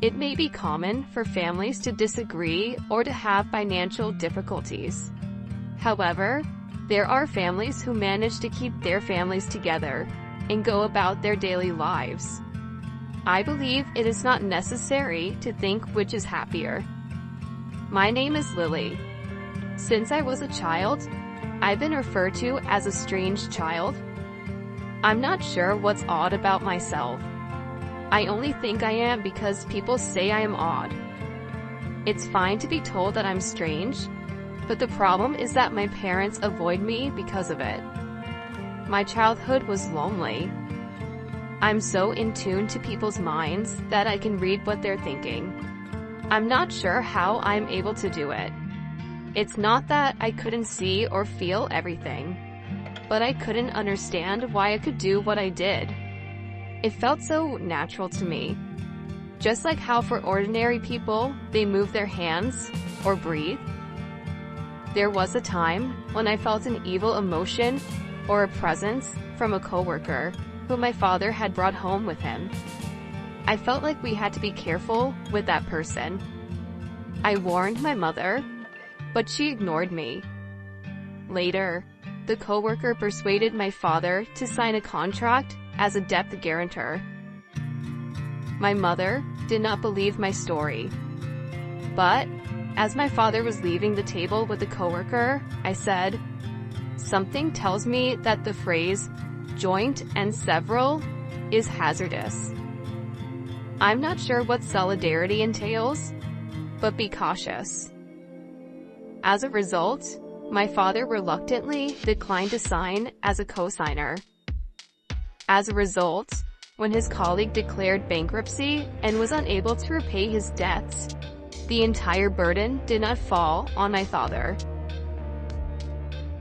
It may be common for families to disagree or to have financial difficulties. However, there are families who manage to keep their families together and go about their daily lives. I believe it is not necessary to think which is happier. My name is Lily. Since I was a child, I've been referred to as a strange child. I'm not sure what's odd about myself. I only think I am because people say I am odd. It's fine to be told that I'm strange, but the problem is that my parents avoid me because of it. My childhood was lonely. I'm so in tune to people's minds that I can read what they're thinking. I'm not sure how I'm able to do it. It's not that I couldn't see or feel everything, but I couldn't understand why I could do what I did. It felt so natural to me. Just like how for ordinary people, they move their hands or breathe. There was a time when I felt an evil emotion or a presence from a coworker who my father had brought home with him. I felt like we had to be careful with that person. I warned my mother, but she ignored me. Later, the coworker persuaded my father to sign a contract as a debt guarantor. My mother did not believe my story. But, as my father was leaving the table with the coworker, I said, "Something tells me that the phrase, joint and several, is hazardous. I'm not sure what solidarity entails, but be cautious." As a result, my father reluctantly declined to sign as a co-signer. As a result, when his colleague declared bankruptcy and was unable to repay his debts, the entire burden did not fall on my father.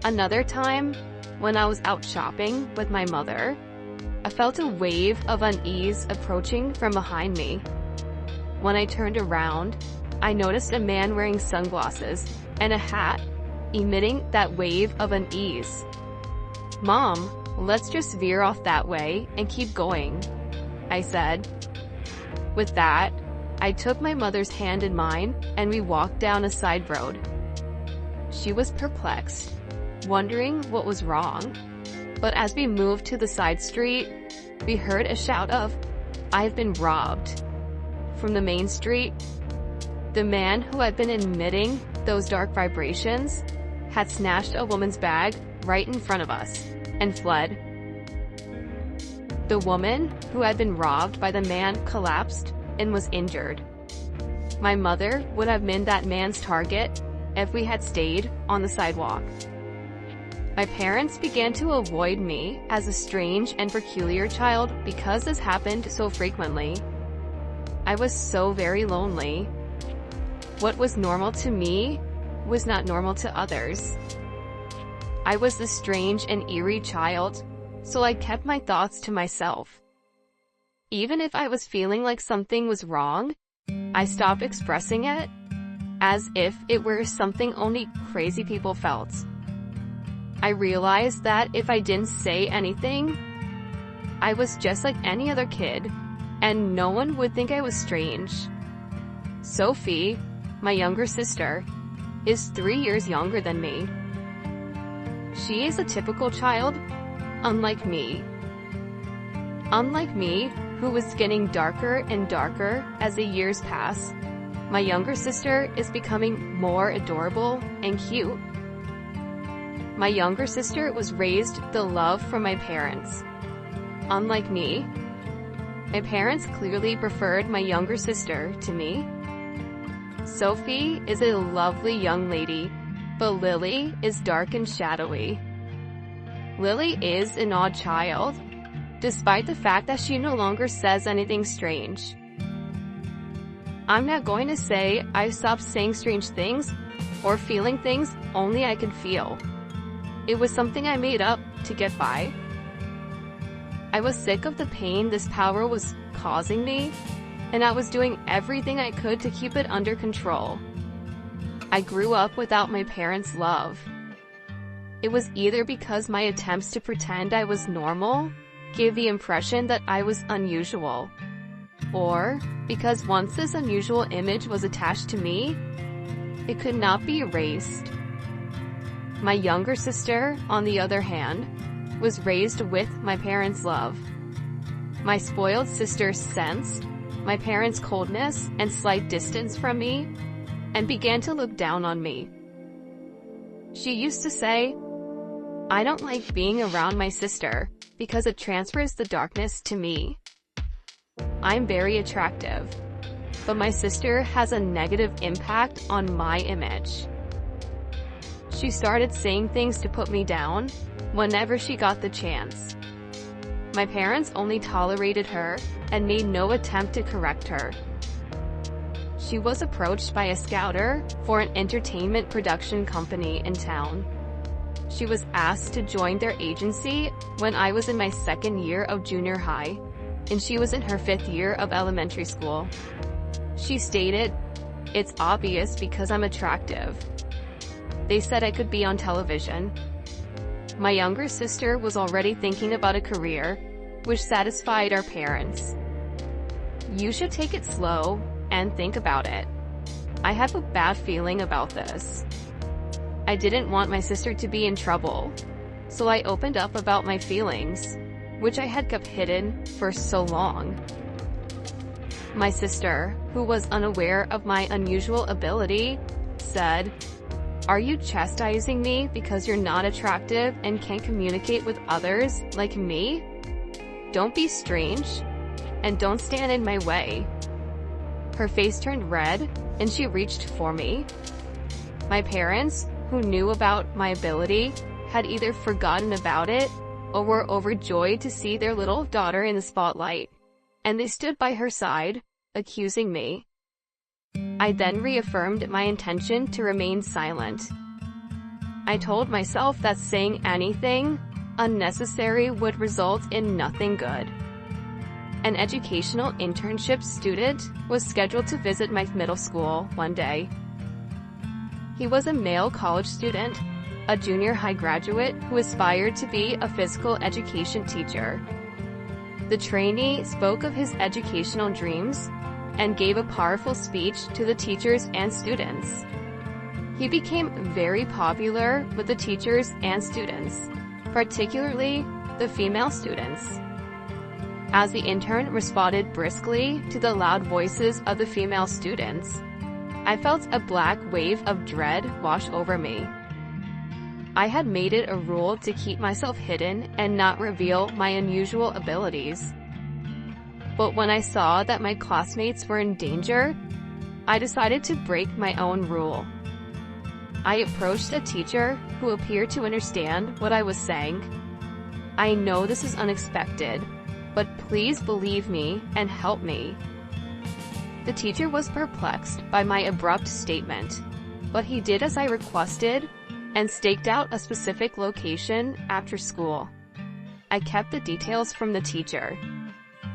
Another time, when I was out shopping with my mother, I felt a wave of unease approaching from behind me. When I turned around, I noticed a man wearing sunglasses and a hat, emitting that wave of unease. "Mom, let's just veer off that way and keep going," I said. With that, I took my mother's hand in mine and we walked down a side road. She was perplexed, wondering what was wrong. But as we moved to the side street, we heard a shout of, "I've been robbed," from the main street. The man who had been emitting those dark vibrations had snatched a woman's bag right in front of us and fled. The woman who had been robbed by the man collapsed and was injured. My mother would have been that man's target if we had stayed on the sidewalk. My parents began to avoid me as a strange and peculiar child because this happened so frequently. I was so very lonely. What was normal to me was not normal to others. I was the strange and eerie child, so I kept my thoughts to myself. Even if I was feeling like something was wrong, I stopped expressing it, as if it were something only crazy people felt. I realized that if I didn't say anything, I was just like any other kid, and no one would think I was strange. Sophie, my younger sister, is 3 years younger than me. She is a typical child, unlike me. Unlike me, who was getting darker and darker as the years pass, my younger sister is becoming more adorable and cute. My younger sister was raised with the love from my parents. Unlike me, my parents clearly preferred my younger sister to me. Sophie is a lovely young lady, but Lily is dark and shadowy. Lily is an odd child, despite the fact that she no longer says anything strange. I'm not going to say I stopped saying strange things or feeling things only I could feel. It was something I made up to get by. I was sick of the pain this power was causing me, and I was doing everything I could to keep it under control. I grew up without my parents' love. It was either because my attempts to pretend I was normal gave the impression that I was unusual, Or, because once this unusual image was attached to me, it could not be erased. My younger sister, on the other hand, was raised with my parents' love. My spoiled sister sensed my parents' coldness and slight distance from me and began to look down on me. She used to say, "I don't like being around my sister because it transfers the darkness to me. I'm very attractive, but my sister has a negative impact on my image." She started saying things to put me down whenever she got the chance. My parents only tolerated her and made no attempt to correct her. She was approached by a scouter for an entertainment production company in town. She was asked to join their agency when I was in my second year of junior high, and she was in her 5th year of elementary school. She stated, "It's obvious because I'm attractive. They said I could be on television." My younger sister was already thinking about a career, which satisfied our parents. "You should take it slow and think about it. I have a bad feeling about this." I didn't want my sister to be in trouble, so I opened up about my feelings, which I had kept hidden for so long. My sister, who was unaware of my unusual ability, said, "Are you chastising me because you're not attractive and can't communicate with others like me? Don't be strange, and don't stand in my way." Her face turned red, and she reached for me. My parents, who knew about my ability, had either forgotten about it or were overjoyed to see their little daughter in the spotlight, and they stood by her side, accusing me. I then reaffirmed my intention to remain silent. I told myself that saying anything unnecessary would result in nothing good. An educational internship student was scheduled to visit my middle school one day. He was a male college student, a junior high graduate who aspired to be a physical education teacher. The trainee spoke of his educational dreams and gave a powerful speech to the teachers and students. He became very popular with the teachers and students, particularly the female students. As the intern responded briskly to the loud voices of the female students, I felt a black wave of dread wash over me. I had made it a rule to keep myself hidden and not reveal my unusual abilities. But when I saw that my classmates were in danger, I decided to break my own rule. I approached a teacher who appeared to understand what I was saying. "I know this is unexpected, but please believe me and help me." The teacher was perplexed by my abrupt statement, but he did as I requested and staked out a specific location after school. I kept the details from the teacher.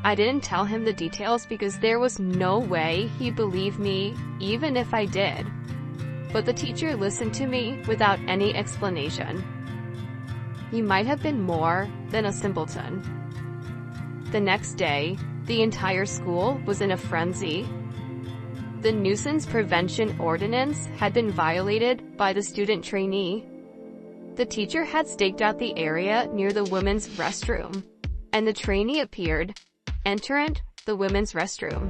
I didn't tell him the details because there was no way he'd believe me even if I did. But the teacher listened to me without any explanation. He might have been more than a simpleton. The next day, the entire school was in a frenzy. The nuisance prevention ordinance had been violated by the student trainee. The teacher had staked out the area near the women's restroom, and the trainee appeared, entering the women's restroom.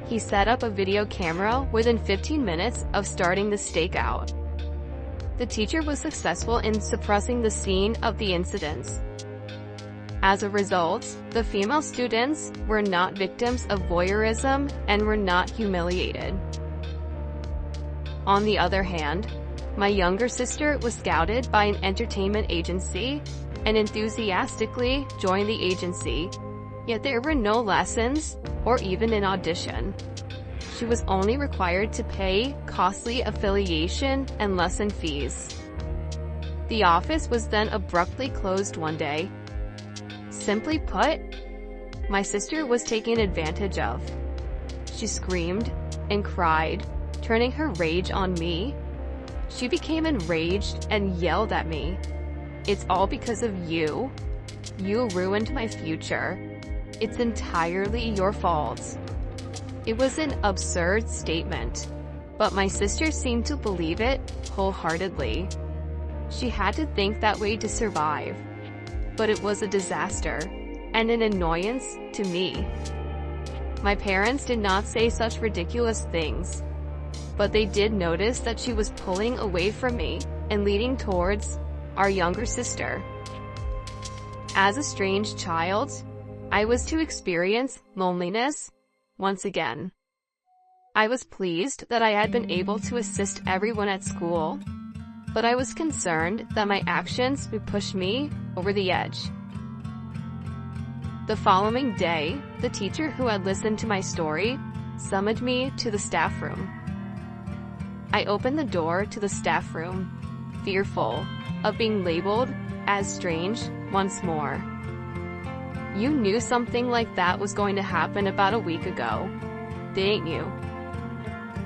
He set up a video camera within 15 minutes of starting the stakeout. The teacher was successful in suppressing the scene of the incidents. As a result, the female students were not victims of voyeurism and were not humiliated. On the other hand, my younger sister was scouted by an entertainment agency and enthusiastically joined the agency, yet there were no lessons or even an audition. She was only required to pay costly affiliation and lesson fees. The office was then abruptly closed one day. Simply put, my sister was taken advantage of. She screamed and cried, turning her rage on me. She became enraged and yelled at me. "It's all because of you. You ruined my future. It's entirely your fault." It was an absurd statement, but my sister seemed to believe it wholeheartedly. She had to think that way to survive. But it was a disaster, and an annoyance to me. My parents did not say such ridiculous things, but they did notice that she was pulling away from me and leading towards our younger sister. As a strange child, I was to experience loneliness once again. I was pleased that I had been able to assist everyone at school, but I was concerned that my actions would push me over the edge. The following day, the teacher who had listened to my story summoned me to the staff room. I opened the door to the staff room, fearful of being labeled as strange once more. You knew something like that was going to happen about a week ago, didn't you?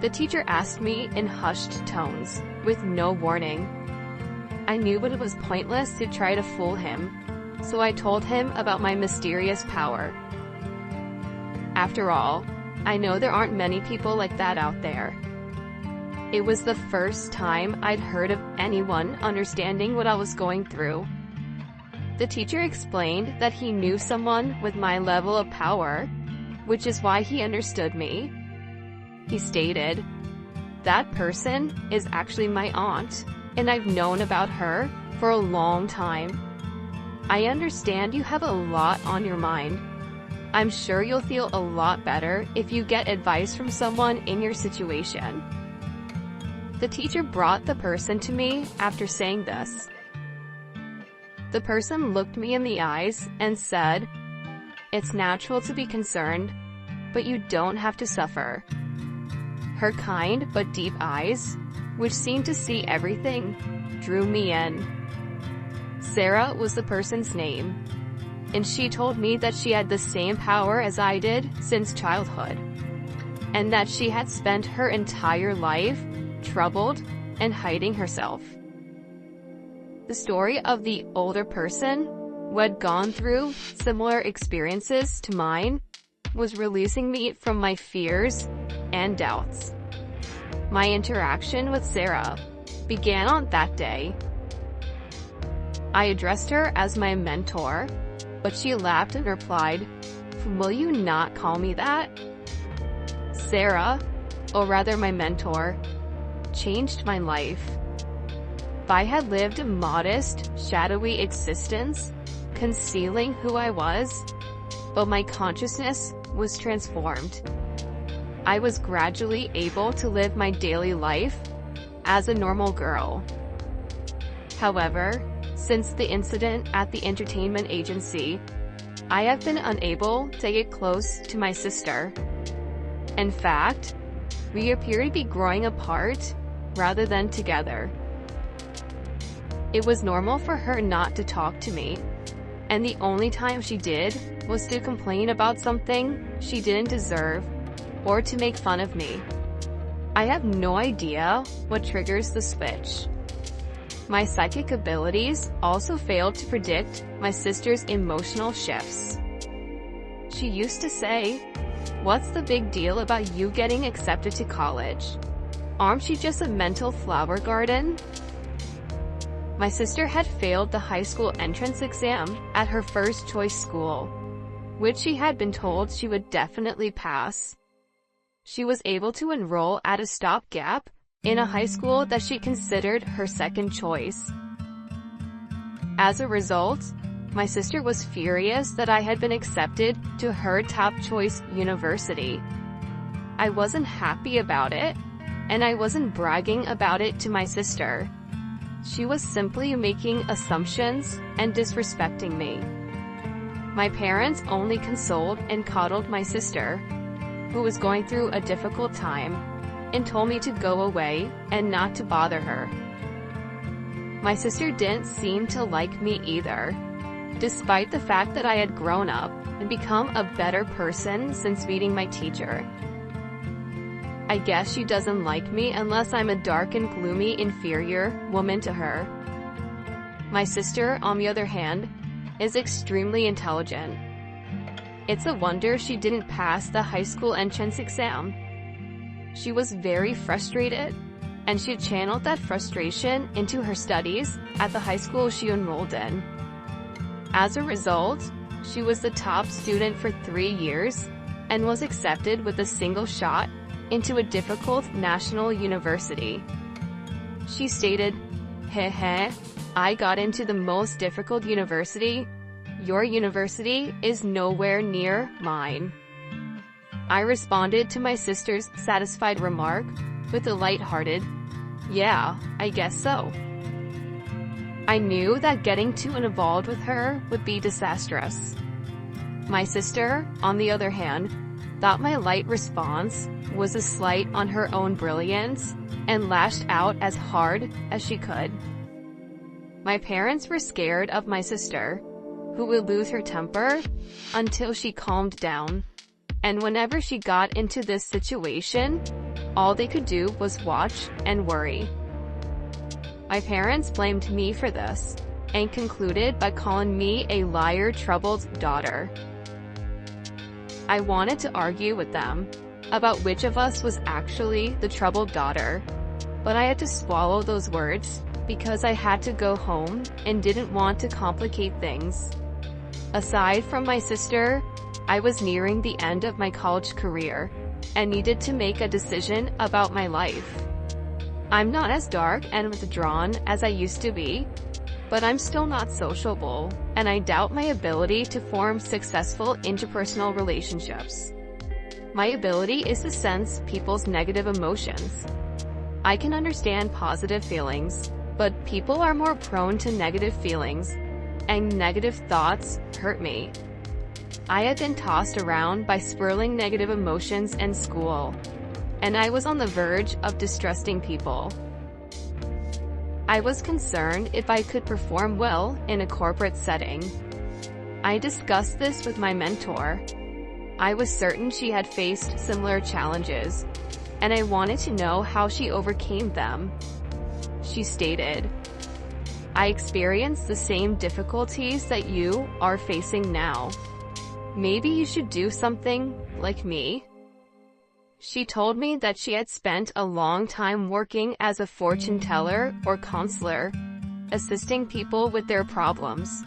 The teacher asked me in hushed tones, with no warning. I knew it was pointless to try to fool him, so I told him about my mysterious power. After all, I know there aren't many people like that out there. It was the first time I'd heard of anyone understanding what I was going through. The teacher explained that he knew someone with my level of power, which is why he understood me. He stated, "That person is actually my aunt, and I've known about her for a long time. I understand you have a lot on your mind. I'm sure you'll feel a lot better if you get advice from someone in your situation." The teacher brought the person to me after saying this. The person looked me in the eyes and said, "It's natural to be concerned, but you don't have to suffer." Her kind but deep eyes, which seemed to see everything, drew me in. Sarah was the person's name, and she told me that she had the same power as I did since childhood, and that she had spent her entire life troubled and hiding herself. The story of the older person, who had gone through similar experiences to mine, was releasing me from my fears and doubts. My interaction with Sarah began on that day. I addressed her as my mentor, but she laughed and replied, "Will you not call me that?" Sarah, or rather my mentor, changed my life. I had lived a modest, shadowy existence, concealing who I was, but my consciousness was transformed. I was gradually able to live my daily life as a normal girl. However, since the incident at the entertainment agency, I have been unable to get close to my sister. In fact, we appear to be growing apart rather than together. It was normal for her not to talk to me, and the only time she did was to complain about something she didn't deserve or to make fun of me. I have no idea what triggers the switch. My psychic abilities also failed to predict my sister's emotional shifts. She used to say, "What's the big deal about you getting accepted to college? Aren't you just a mental flower garden?" My sister had failed the high school entrance exam at her first choice school, which she had been told she would definitely pass. She was able to enroll at a stopgap in a high school that she considered her second choice. As a result, my sister was furious that I had been accepted to her top choice university. I wasn't happy about it, and I wasn't bragging about it to my sister. She was simply making assumptions and disrespecting me. My parents only consoled and coddled my sister, who was going through a difficult time, and told me to go away and not to bother her. My sister didn't seem to like me either, despite the fact that I had grown up and become a better person since meeting my teacher. I guess she doesn't like me unless I'm a dark and gloomy inferior woman to her. My sister, on the other hand, is extremely intelligent. It's a wonder she didn't pass the high school entrance exam. She was very frustrated, and she channeled that frustration into her studies at the high school she enrolled in. As a result, she was the top student for 3 years and was accepted with a single shot into a difficult national university. She stated, "Heh, I got into the most difficult university. Your university is nowhere near mine." I responded to my sister's satisfied remark with a light-hearted, "Yeah, I guess so." I knew that getting too involved with her would be disastrous. My sister, on the other hand, thought my light response was a slight on her own brilliance and lashed out as hard as she could. My parents were scared of my sister, who would lose her temper until she calmed down. And whenever she got into this situation, all they could do was watch and worry. My parents blamed me for this, and concluded by calling me a liar, troubled daughter. I wanted to argue with them about which of us was actually the troubled daughter, but I had to swallow those words because I had to go home and didn't want to complicate things. Aside from my sister, I was nearing the end of my college career and needed to make a decision about my life. I'm not as dark and withdrawn as I used to be, but I'm still not sociable, and I doubt my ability to form successful interpersonal relationships. My ability is to sense people's negative emotions. I can understand positive feelings, but people are more prone to negative feelings, and negative thoughts hurt me. I had been tossed around by swirling negative emotions in school, and I was on the verge of distrusting people. I was concerned if I could perform well in a corporate setting. I discussed this with my mentor. I was certain she had faced similar challenges, and I wanted to know how she overcame them. She stated, "I experienced the same difficulties that you are facing now. Maybe you should do something like me." She told me that she had spent a long time working as a fortune teller or counselor, assisting people with their problems.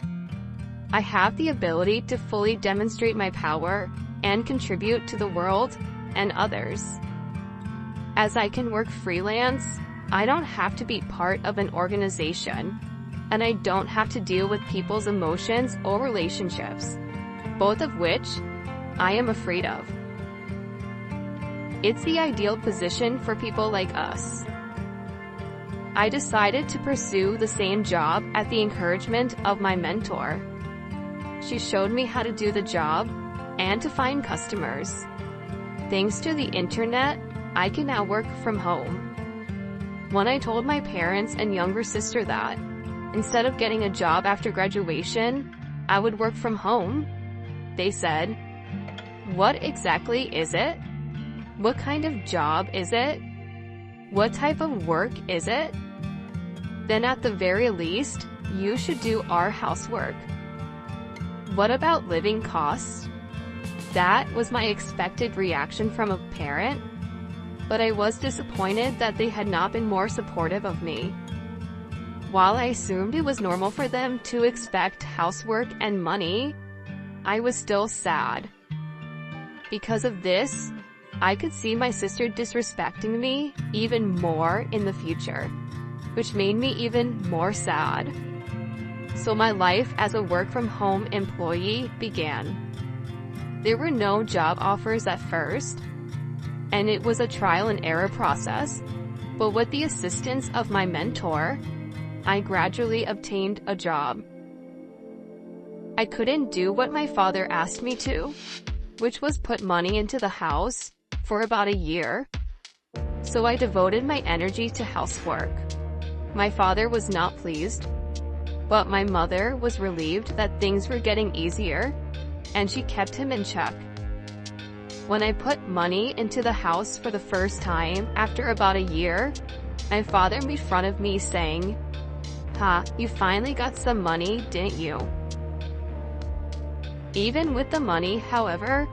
I have the ability to fully demonstrate my power and contribute to the world and others. As I can work freelance, I don't have to be part of an organization, and I don't have to deal with people's emotions or relationships, both of which I am afraid of. It's the ideal position for people like us. I decided to pursue the same job at the encouragement of my mentor. She showed me how to do the job and to find customers. Thanks to the internet, I can now work from home. When I told my parents and younger sister that, instead of getting a job after graduation, I would work from home, they said, "What exactly is it? What kind of job is it? What type of work is it? Then at the very least, you should do our housework. What about living costs?" That was my expected reaction from a parent, but I was disappointed that they had not been more supportive of me. While I assumed it was normal for them to expect housework and money, I was still sad. Because of this, I could see my sister disrespecting me even more in the future, which made me even more sad. So my life as a work-from-home employee began. There were no job offers at first, and it was a trial-and-error process, but with the assistance of my mentor, I gradually obtained a job. I couldn't do what my father asked me to, which was put money into the house, for about a year, so I devoted my energy to housework. My father was not pleased, but my mother was relieved that things were getting easier, and she kept him in check. When I put money into the house for the first time after about a year, my father made fun of me saying, "Ha, you finally got some money, didn't you?" Even with the money, however,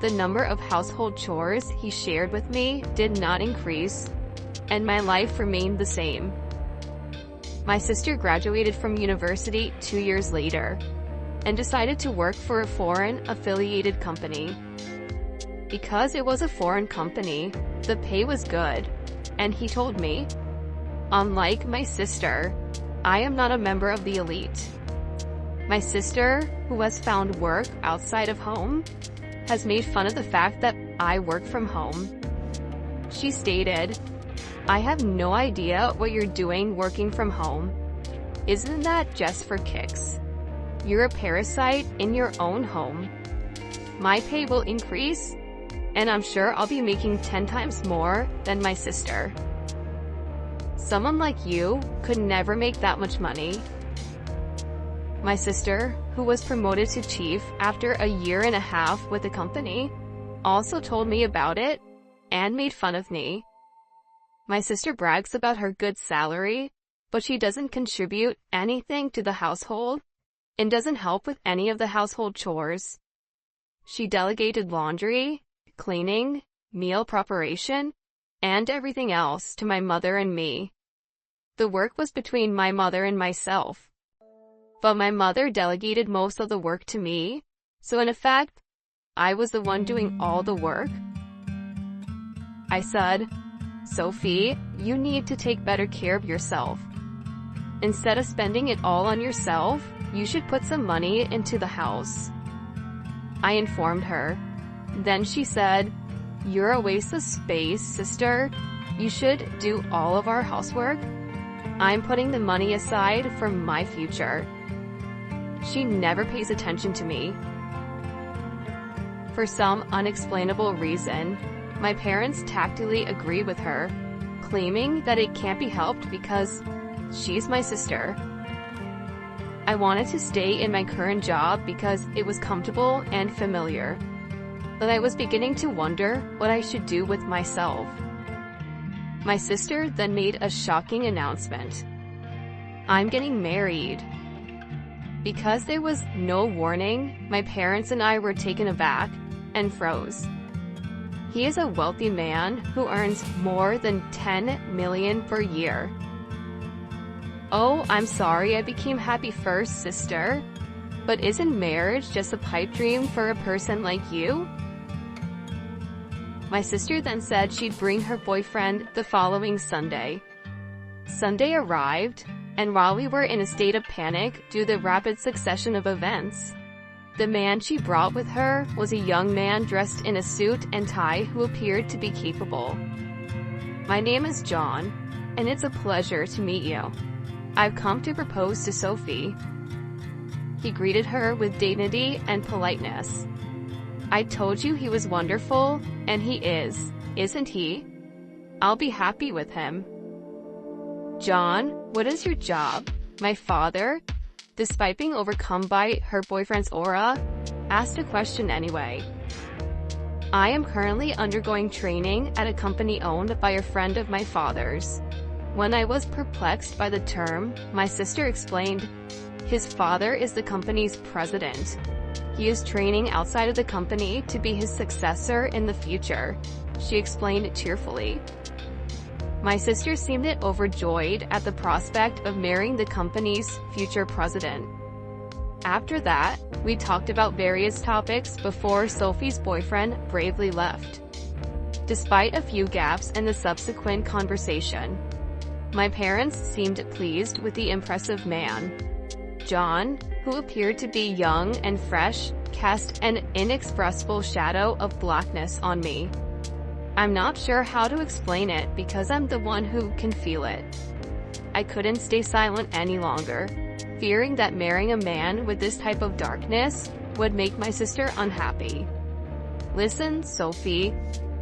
the number of household chores he shared with me did not increase, and my life remained the same. My sister graduated from university 2 years later and decided to work for a foreign-affiliated company. Because it was a foreign company, the pay was good, and he told me, "Unlike my sister, I am not a member of the elite." My sister, who has found work outside of home, has made fun of the fact that I work from home. She stated, "I have no idea what you're doing working from home. Isn't that just for kicks? You're a parasite in your own home. My pay will increase, and I'm sure I'll be making 10 times more than my sister. Someone like you could never make that much money." My sister, who was promoted to chief after a year and a half with the company, also told me about it and made fun of me. My sister brags about her good salary, but she doesn't contribute anything to the household and doesn't help with any of the household chores. She delegated laundry, cleaning, meal preparation, and everything else to my mother and me. The work was between my mother and myself. But my mother delegated most of the work to me, so in effect, I was the one doing all the work. I said, "Sophie, you need to take better care of yourself. Instead of spending it all on yourself, you should put some money into the house." I informed her. Then she said, "You're a waste of space, sister. You should do all of our housework. I'm putting the money aside for my future." She never pays attention to me. For some unexplainable reason, my parents tactily agree with her, claiming that it can't be helped because she's my sister. I wanted to stay in my current job because it was comfortable and familiar, but I was beginning to wonder what I should do with myself. My sister then made a shocking announcement. "I'm getting married." Because there was no warning, my parents and I were taken aback and froze. He is a wealthy man who earns more than $10 million per year. "Oh, I'm sorry I became happy first, sister. But isn't marriage just a pipe dream for a person like you?" My sister then said she'd bring her boyfriend the following Sunday. Sunday arrived, and while we were in a state of panic due to the rapid succession of events, the man she brought with her was a young man dressed in a suit and tie who appeared to be capable. "My name is John, and it's a pleasure to meet you. I've come to propose to Sophie." He greeted her with dignity and politeness. "I told you he was wonderful, and he is, isn't he? I'll be happy with him." "John, what is your job?" My father, despite being overcome by her boyfriend's aura, asked a question anyway. "I am currently undergoing training at a company owned by a friend of my father's." When I was perplexed by the term, my sister explained, "His father is the company's president. He is training outside of the company to be his successor in the future," she explained cheerfully. My sister seemed overjoyed at the prospect of marrying the company's future president. After that, we talked about various topics before Sophie's boyfriend bravely left. Despite a few gaps in the subsequent conversation, my parents seemed pleased with the impressive man. John, who appeared to be young and fresh, cast an inexpressible shadow of blackness on me. I'm not sure how to explain it because I'm the one who can feel it. I couldn't stay silent any longer, fearing that marrying a man with this type of darkness would make my sister unhappy. "Listen, Sophie,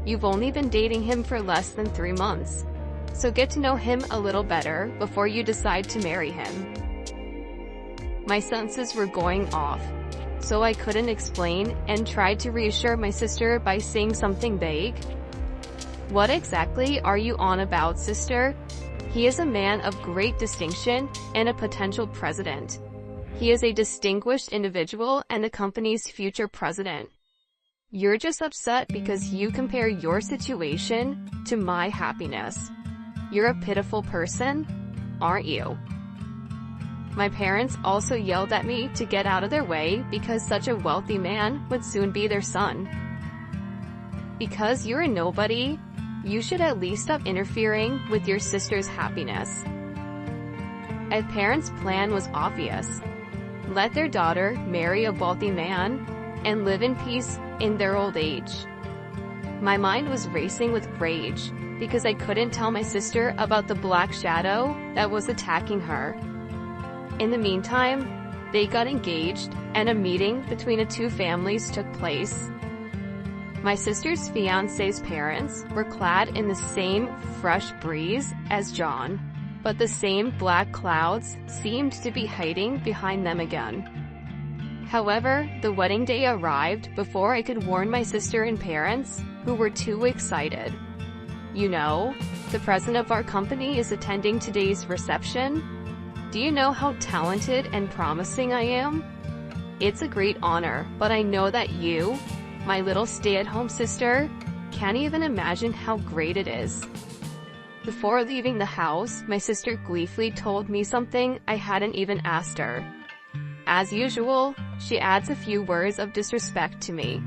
you've only been dating him for less than 3 months, so get to know him a little better before you decide to marry him." My senses were going off, so I couldn't explain and tried to reassure my sister by saying something vague. "What exactly are you on about, sister? He is a man of great distinction and a potential president. He is a distinguished individual and the company's future president. You're just upset because you compare your situation to my happiness. You're a pitiful person, aren't you? My parents also yelled at me to get out of their way because such a wealthy man would soon be their son. Because you're a nobody, you should at least stop interfering with your sister's happiness. A parent's plan was obvious. Let their daughter marry a wealthy man and live in peace in their old age. My mind was racing with rage because I couldn't tell my sister about the black shadow that was attacking her. In the meantime, they got engaged and a meeting between the two families took place. My sister's fiancé's parents were clad in the same fresh breeze as John, but the same black clouds seemed to be hiding behind them again. However, the wedding day arrived before I could warn my sister and parents, who were too excited. You know, the president of our company is attending today's reception. Do you know how talented and promising I am? It's a great honor, but I know that you, my little stay-at-home sister, can't even imagine how great it is. Before leaving the house, my sister gleefully told me something I hadn't even asked her. As usual, she adds a few words of disrespect to me.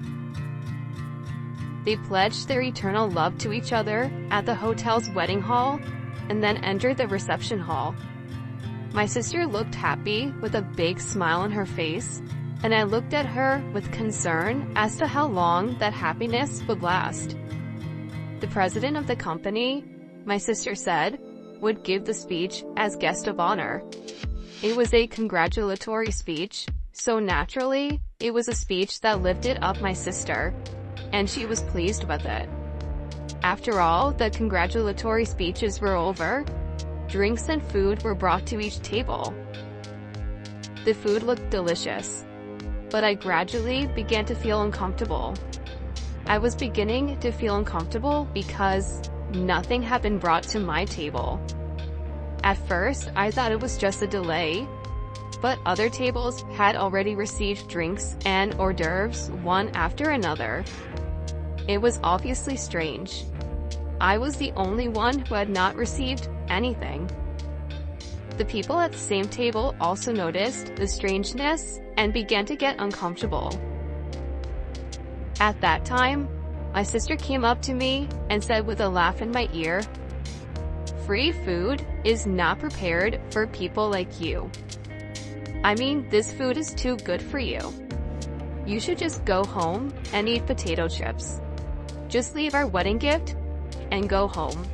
They pledged their eternal love to each other at the hotel's wedding hall and then entered the reception hall. My sister looked happy with a big smile on her face, and I looked at her with concern as to how long that happiness would last. The president of the company, my sister said, would give the speech as guest of honor. It was a congratulatory speech, so naturally, it was a speech that lifted up my sister, and she was pleased with it. After all the congratulatory speeches were over, drinks and food were brought to each table. The food looked delicious, but I gradually began to feel uncomfortable. I was beginning to feel uncomfortable because nothing had been brought to my table. At first, I thought it was just a delay, but other tables had already received drinks and hors d'oeuvres one after another. It was obviously strange. I was the only one who had not received anything. The people at the same table also noticed the strangeness and began to get uncomfortable. At that time, my sister came up to me and said with a laugh in my ear, "Free food is not prepared for people like you. I mean, this food is too good for you. You should just go home and eat potato chips. Just leave our wedding gift and go home."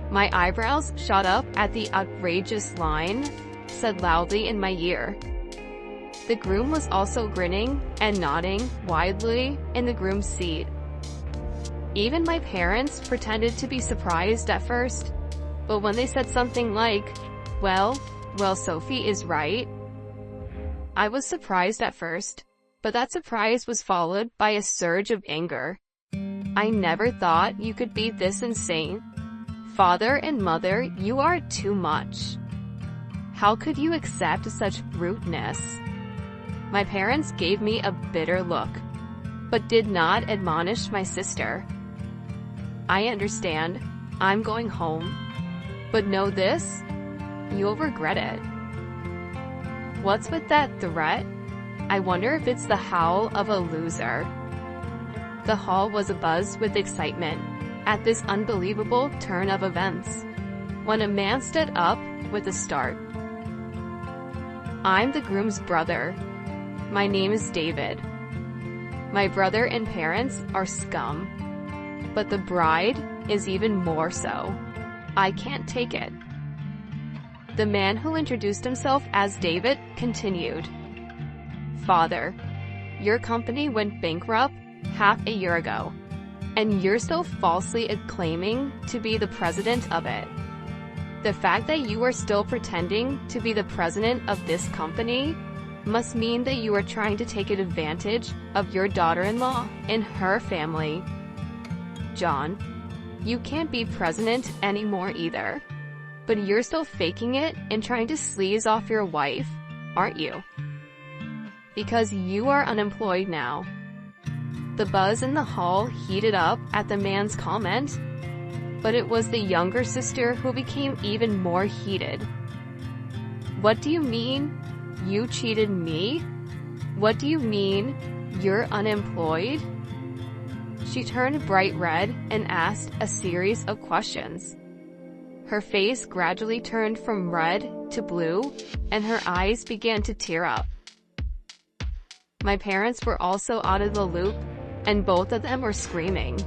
My eyebrows shot up at the outrageous line said loudly in my ear. The groom was also grinning and nodding widely in the groom's seat. Even my parents pretended to be surprised at first, but when they said something like, well, Sophie is right," I was surprised at first, but that surprise was followed by a surge of anger. I never thought you could be this insane. Father and mother, you are too much. How could you accept such rudeness? My parents gave me a bitter look, but did not admonish my sister. I understand, I'm going home, but know this, you'll regret it. What's with that threat? I wonder if it's the howl of a loser. The hall was abuzz with excitement at this unbelievable turn of events, when a man stood up with a start. "I'm the groom's brother. My name is David. My brother and parents are scum, but the bride is even more so. I can't take it." The man who introduced himself as David continued, "Father, your company went bankrupt half a year ago, and you're still falsely claiming to be the president of it. The fact that you are still pretending to be the president of this company must mean that you are trying to take advantage of your daughter-in-law and her family. John, you can't be president anymore either, but you're still faking it and trying to sleaze off your wife. aren't you? Because you are unemployed now." The buzz in the hall heated up at the man's comment, but it was the younger sister who became even more heated. "What do you mean? You cheated me? What do you mean? You're unemployed?" She turned bright red and asked a series of questions. Her face gradually turned from red to blue, and her eyes began to tear up. My parents were also out of the loop, and both of them were screaming.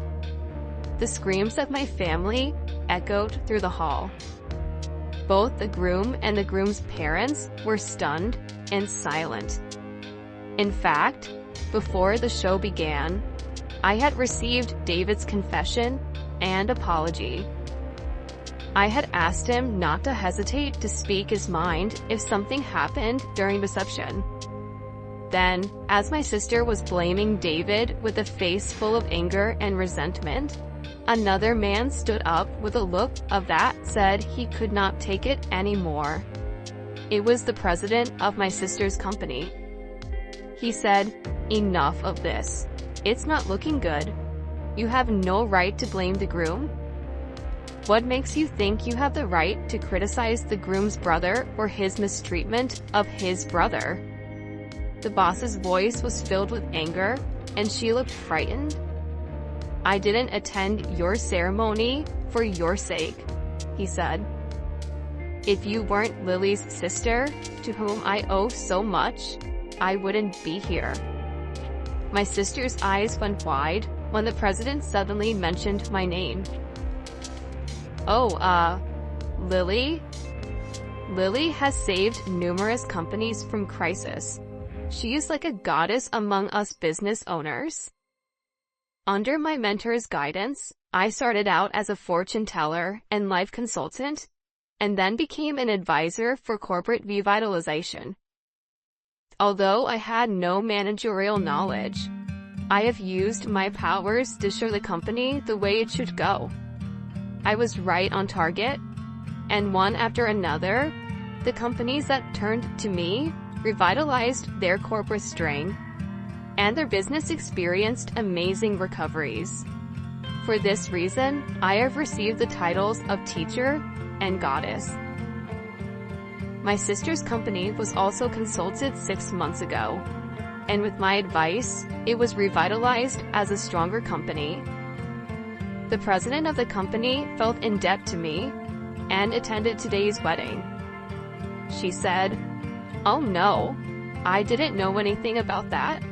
The screams of my family echoed through the hall. Both the groom and the groom's parents were stunned and silent. In fact, before the show began, I had received David's confession and apology. I had asked him not to hesitate to speak his mind if something happened during reception. Then, as my sister was blaming David with a face full of anger and resentment, another man stood up with a look of that said he could not take it anymore. It was the president of my sister's company. He said, "Enough of this. It's not looking good. You have no right to blame the groom. What makes you think you have the right to criticize the groom's brother for his mistreatment of his brother?" The boss's voice was filled with anger, and she looked frightened. "I didn't attend your ceremony for your sake," he said. "If you weren't Lily's sister, to whom I owe so much, I wouldn't be here." My sister's eyes went wide when the president suddenly mentioned my name. "Oh, Lily? Lily has saved numerous companies from crisis. She is like a goddess among us business owners." Under my mentor's guidance, I started out as a fortune teller and life consultant, and then became an advisor for corporate revitalization. Although I had no managerial knowledge, I have used my powers to show the company the way it should go. I was right on target, and one after another, the companies that turned to me revitalized their corporate strength, and their business experienced amazing recoveries. For this reason, I have received the titles of teacher and goddess. My sister's company was also consulted 6 months ago, and with my advice, it was revitalized as a stronger company. The president of the company felt in debt to me and attended today's wedding. She said, "Oh no, I didn't know anything about that.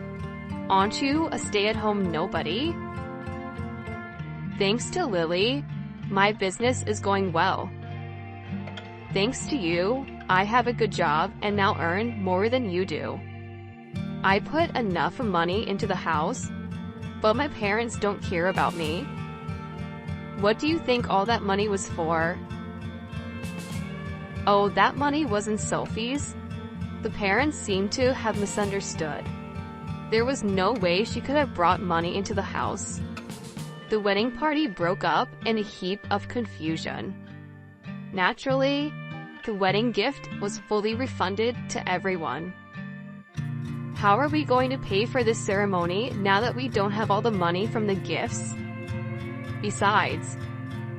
Aren't you a stay-at-home nobody?" Thanks to Lily, my business is going well. Thanks to you, I have a good job and now earn more than you do. I put enough money into the house, but my parents don't care about me. What do you think all that money was for? Oh, that money wasn't Sophie's. The parents seem to have misunderstood. There was no way she could have brought money into the house. The wedding party broke up in a heap of confusion. Naturally, the wedding gift was fully refunded to everyone. How are we going to pay for this ceremony now that we don't have all the money from the gifts? Besides,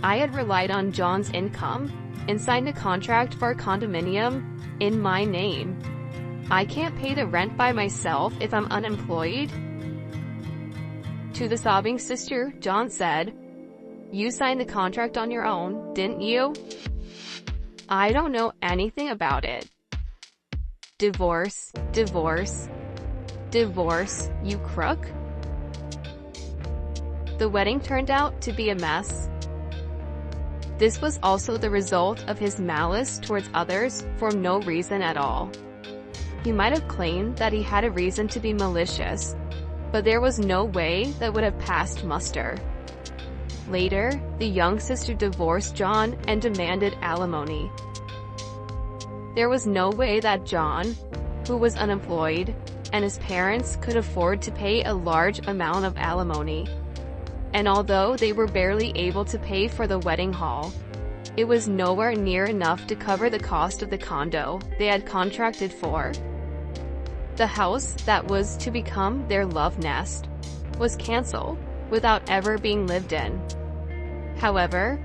I had relied on John's income and signed a contract for a condominium in my name. I can't pay the rent by myself if I'm unemployed. To the sobbing sister, John said, "You signed the contract on your own, didn't you?" "I don't know anything about it." Divorce, divorce, divorce, you crook. The wedding turned out to be a mess. This was also the result of his malice towards others for no reason at all. He might have claimed that he had a reason to be malicious, but there was no way that would have passed muster. Later, the young sister divorced John and demanded alimony. There was no way that John, who was unemployed, and his parents could afford to pay a large amount of alimony. And although they were barely able to pay for the wedding hall, it was nowhere near enough to cover the cost of the condo they had contracted for. The house that was to become their love nest was canceled without ever being lived in. However,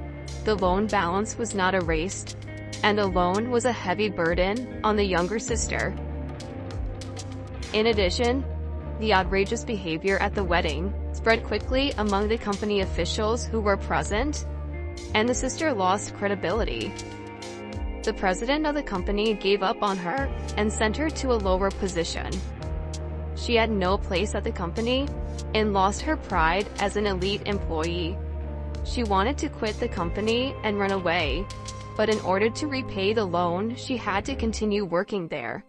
the loan balance was not erased, and the loan was a heavy burden on the younger sister. In addition, the outrageous behavior at the wedding spread quickly among the company officials who were present, and the sister lost credibility. The president of the company gave up on her and sent her to a lower position. She had no place at the company and lost her pride as an elite employee. She wanted to quit the company and run away, but in order to repay the loan, she had to continue working there.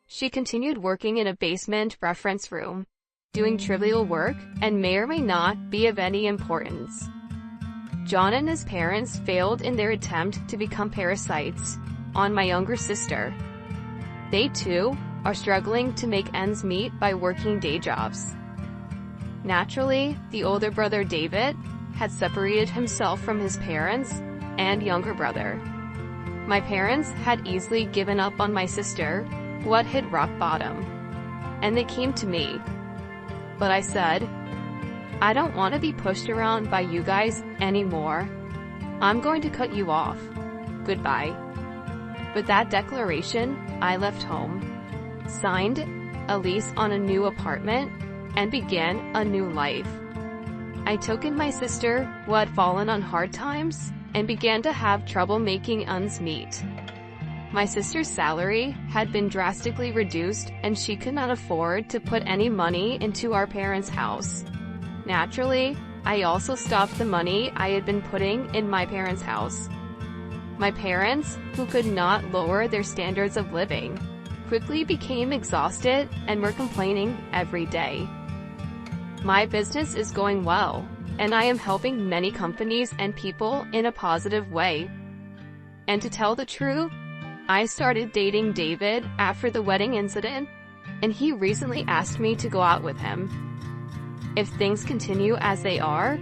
She continued working in a basement reference room, doing trivial work and may or may not be of any importance. John and his parents failed in their attempt to become parasites on my younger sister. They too are struggling to make ends meet by working day jobs. Naturally, the older brother David had separated himself from his parents and younger brother. My parents had easily given up on my sister, who had hit rock bottom, and they came to me. But I said, I don't want to be pushed around by you guys anymore. I'm going to cut you off. Goodbye. With that declaration, I left home, signed a lease on a new apartment, and began a new life. I took in my sister, who had fallen on hard times, and began to have trouble making ends meet. My sister's salary had been drastically reduced, and she could not afford to put any money into our parents' house. Naturally, I also stopped the money I had been putting in my parents' house. My parents, who could not lower their standards of living, quickly became exhausted and were complaining every day. My business is going well, and I am helping many companies and people in a positive way. And to tell the truth, I started dating David after the wedding incident, and he recently asked me to go out with him. If things continue as they are,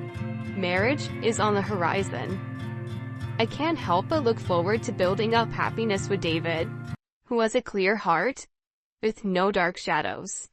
marriage is on the horizon. I can't help but look forward to building up happiness with David, who has a clear heart with no dark shadows.